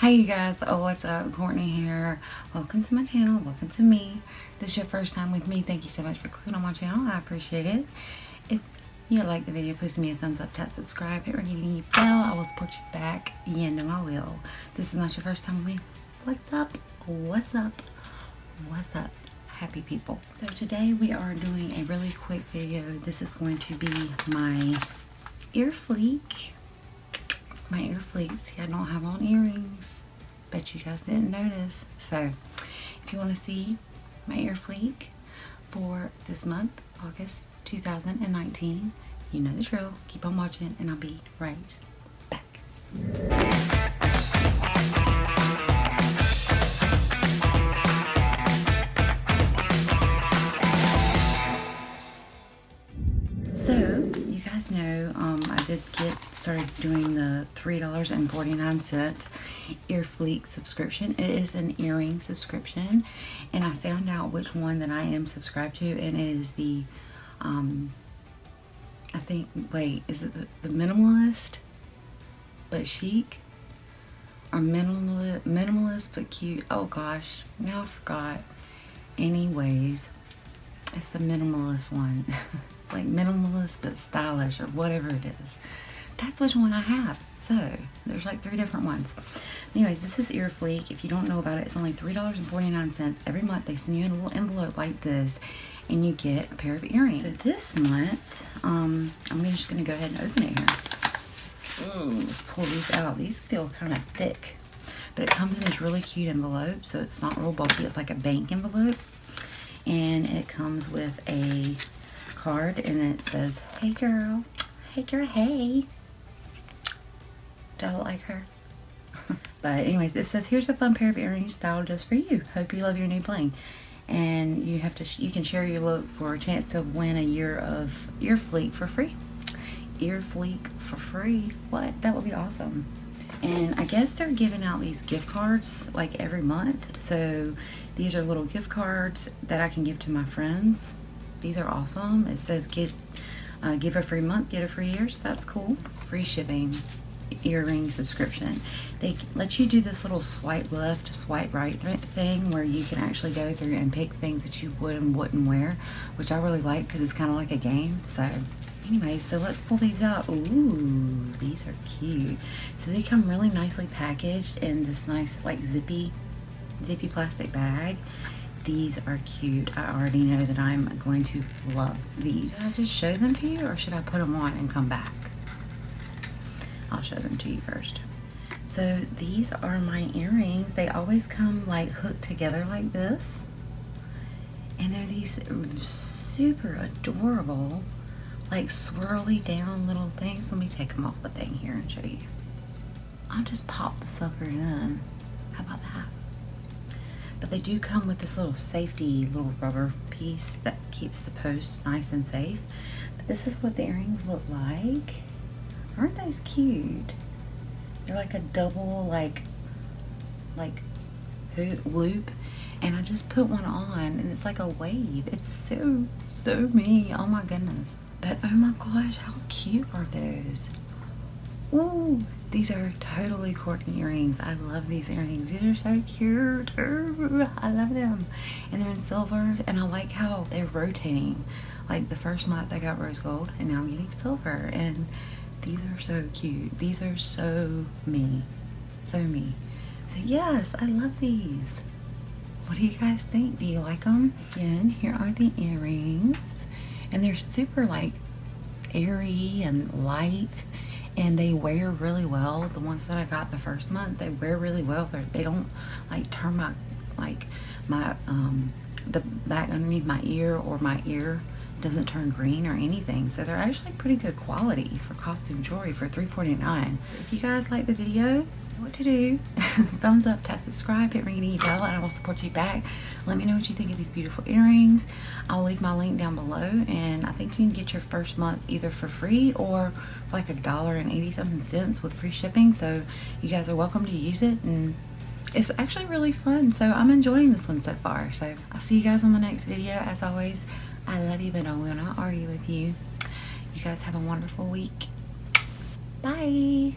Hey you guys, what's up? Courtney here. Welcome to my channel. Welcome to me. This is your first time with me. Thank you so much for clicking on my channel. I appreciate it. If you like the video, please give me a thumbs up, tap subscribe, hit ring bell. I will support you back. You know I will. This is not your first time with me. What's up? What's up? What's up? Happy people. So today we are doing a really quick video. This is going to be my ear fleek. My ear fleeks. See, I don't have on earrings. Bet you guys didn't notice. So, if you want to see my ear fleek for this month, August 2019, you know the drill. Keep on watching and I'll be right back. So, you guys know, I did get started doing the $3.49 ear fleek subscription. It is an earring subscription, and I found out which one that I am subscribed to, and it is the, I think, wait, is it the minimalist but chic? Or minimalist but cute? Oh gosh, now I forgot. Anyways, it's the minimalist one. Like minimalist but stylish or whatever it is. That's which one I have. So there's like 3 different ones. Anyways, this is ear fleek. If you don't know about it, it's only $3.49 every month. They send you a little envelope like this and you get a pair of earrings. So this month, I'm just gonna go ahead and open it here. Ooh, let's pull these out. These feel kind of thick, but it comes in this really cute envelope, so it's not real bulky. It's like a bank envelope, and it comes with a card, and it says, "Hey girl, hey girl, hey." Do I look like her? But anyways, it says, "Here's a fun pair of earrings styled just for you. Hope you love your new bling." And you can share your look for a chance to win a year of ear fleek for free. Ear fleek for free. What? That would be awesome. And I guess they're giving out these gift cards like every month. So these are little gift cards that I can give to my friends. These are awesome. It says give a free month, get a free year. So that's cool. Free shipping earring subscription. They let you do this little swipe left, swipe right thing where you can actually go through and pick things that you would and wouldn't wear, which I really like because it's kind of like a game. So anyway, so let's pull these out. Ooh, these are cute. So they come really nicely packaged in this nice like zippy plastic bag. These are cute. I already know that I'm going to love these. Should I just show them to you, or should I put them on and come back? I'll show them to you first. So these are my earrings. They always come like hooked together like this. And they're these super adorable, like swirly down little things. Let me take them off the thing here and show you. I'll just pop the sucker in. How about that? But they do come with this little safety little rubber piece that keeps the post nice and safe. But this is what the earrings look like. Aren't those cute? They're like a double like loop, and I just put one on and it's like a wave. It's so me. Oh my goodness. But oh my gosh, how cute are those? Ooh, these are totally Courtney earrings. I love these earrings. These are so cute. Ooh, I love them. And they're in silver, and I like how they're rotating. Like the first month I got rose gold, and now I'm getting silver. And these are so cute. These are so me. So me. So yes, I love these. What do you guys think? Do you like them? Again, here are the earrings. And they're super like airy and light. And they wear really well. The ones that I got the first month, they wear really well. They don't like turn my the back underneath my ear, or my ear doesn't turn green or anything. So they're actually pretty good quality for costume jewelry for $3.49. If you guys like the video, you know what to do. Thumbs up, tap subscribe, hit ring bell, and I will support you back. Let me know what you think of these beautiful earrings. I'll leave my link down below, and I think you can get your first month either for free or for like $1.80 with free shipping. So you guys are welcome to use it, and it's actually really fun. So I'm enjoying this one so far. So I'll see you guys on my next video. As always, I love you, but I will not argue with you. You guys have a wonderful week. Bye.